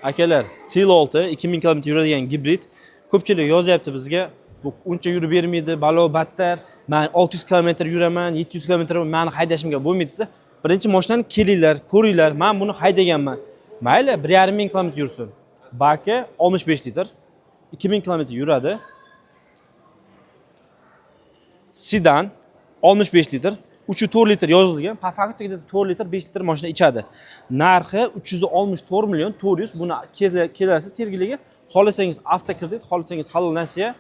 Akalar, Sil 6 2000 km yuradigan gibrid. Ko'pchilik yozyapti bizga. Bu uncha yurib bermaydi, balo battar. Men 600 km yuraman, 700 km meni haydashimga bo'lmaydi desa, birinchi mashinani kelinglar, ko'ringlar. Men buni haydaganman. Mayli, 1500 km yursin. Baki 65 litr. 2000 km yuradi. Sedan 65 litr. 3-4 litr yozilgan. Po faktida 4 litr, 5 litr mashina ichadi. Narxi 364 million 400. Buni kelasiz Sergeliga. Xohlasangiz avtokredit, xohlasangiz halol nasiya,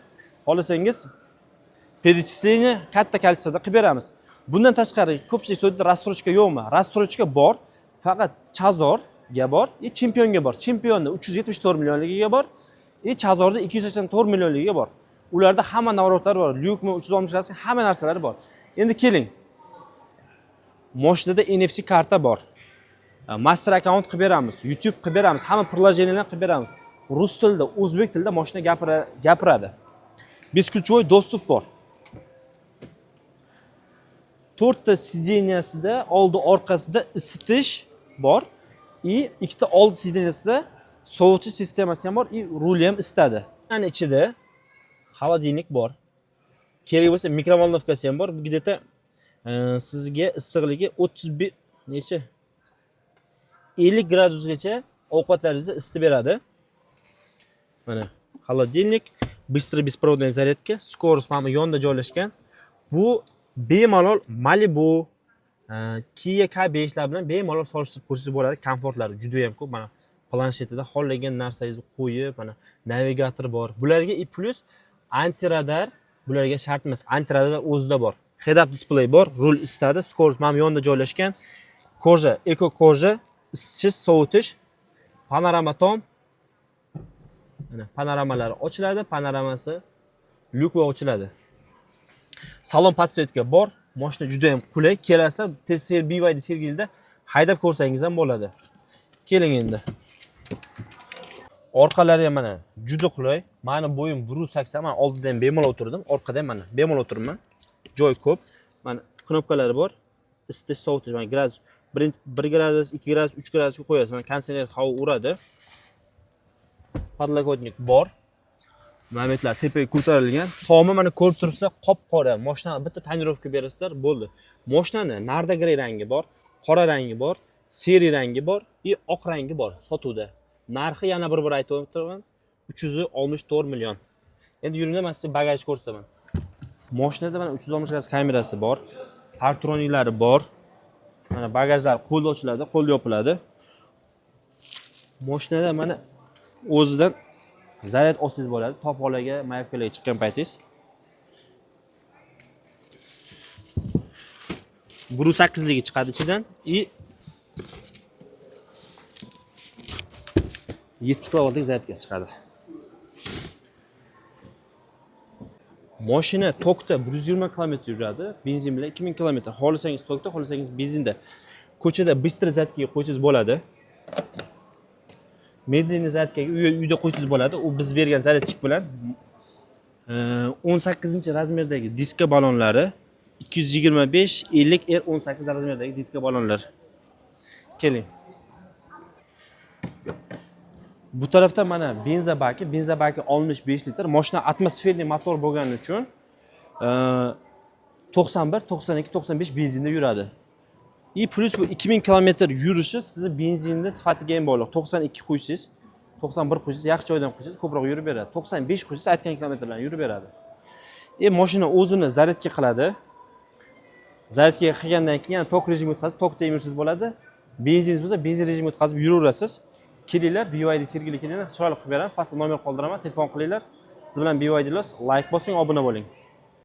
xohlasangiz перечисление katta kolичествоda qilib beramiz. Bundan tashqari ko'pchilik so'zda рассрочка yo'qmi? Рассрочка bor. Faqat Chazorga bor, Championga bor. Championni 374 millionligiga bor, Chazorda 284 millionligiga bor. Ularda hamma navrotlar bor. Lyukmi 360 gaz, hamma narsalari bor. Endi keling. Mashinada NFC karta bor. Master account qilib beramiz, YouTube qilib beramiz, hamma приложениялар qilib beramiz. Rus tilida, o'zbek tilida mashina gapiradi. Beskilchoy dostup bor. 4 ta sideniyasida oldi orqasida isitish bor. Ikkita oldi sideniyasida sovutish sistemasi ham bor, rul ham isitadi. Ana ichida холодильник bor. Kerak bo'lsa mikrovolnovkasi ham bor. Bu где-то sizga issiqligi 31 necha 50 gradusgacha ovqatlaringizni isitib beradi. Mana холодильник, быстрый беспроводная зарядка, скорость mana yonda joylashgan. Bu bemalol Malibu, Kia K5 lar bilan bemalol solishtirib ko'rsangiz bo'ladi. Komfortlari juda ham ko'p. Mana planshetida xohlagan narsangizni qo'yib, mana navigator bor. Bularga plus antiradar bularga shart emas. Antiradar o'zida bor. Head-up display bor, rul isitadi, skorost mana yonda joylashgan. Koja, eko koja, isitish, sovutish, panorama tom. Mana panoramalari ochiladi, panoramasi lyukva ochiladi. Salon podsvetka bor. Mashina juda ham qulay. Kelasizlar, tez BYD Sergelida haydab ko'rsangiz ham bo'ladi. Keling endi. Orqalari ham mana juda qulay. Meni bo'yim 180, men oldida ham bemalol o'tirdim, orqada ham mana bemalol o'tiribman. Joy ko'p. Mana knopkalari bor. Isitish, sovutish, mana gradus 1 gradus, 2 gradus, 3 gradusga qo'yasiz. Mana konditsioner havo uradi. Podlokotnik bor. Mametlar tepaga ko'tarilgan. Tomi mana ko'rib turibsizlar, qop-qora. Mashinani bitta tonirovka berasizlar, bo'ldi. Mashinani nardagrey rangi bor, qora rangi bor, seri rangi bor, oq rangi bor sotuvda. Narxi yana bir aytib o'tiraman, 364 million. Endi yuringlar, men sizga bagaj ko'rsataman. Mashinada mana 360 gaz kamerasi bor, partroniklari bor. Mana bagajlar qo'lda ochiladi, qo'lda yopiladi. Mashinada mana o'zidan zaryad olsangiz bo'ladi. Topolaga, mayevkalarga chiqqan paytingiz. 1.8 ligi chiqadi ichidan. 7 kilovatlik zaryadga chiqadi. Mashina tokda 120 km yuradi, benzin bilan 2000 km. Xohlasangiz tokda, xohlasangiz benzinda. Ko'chada bыстро zaryadga qo'ysangiz bo'ladi. Medlenniy zaryadkaga uyda qo'ysangiz bo'ladi. U biz bergan zaryadchik bilan 18-razmerdagi diska balonlari, 225 50 R18 razmerdagi diska balonlar. Keling. Bu tarafda mana benza baki 65 litr. Mashina atmosferli motor bo'lgani uchun 91, 92, 95 benzinda yuradi. Plus bu 2000 km yurishi sizni benzinda sifatiga ham bog'liq. 92 qo'ysiz, 91 qo'ysiz, yaxshi joydan qo'ysiz, ko'proq yurib beradi. 95 qo'ysiz, aytgan kilometrlarni yurib beradi. Mashina o'zini zaryadga qiladi. Zaryadga qilgandan keyin tok rejimga o'tkazib, tokda yursangiz bo'ladi. Benziningiz bo'lsa, benzin rejimiga o'tkazib yuraverasiz. Kelinglar, BYD Sergeli kelinglar, chiroyli qilib beramiz. Pastda nomer qoldiraman, telefon qilinglar. Siz bilan BYD los, like bosing, obuna bo'ling.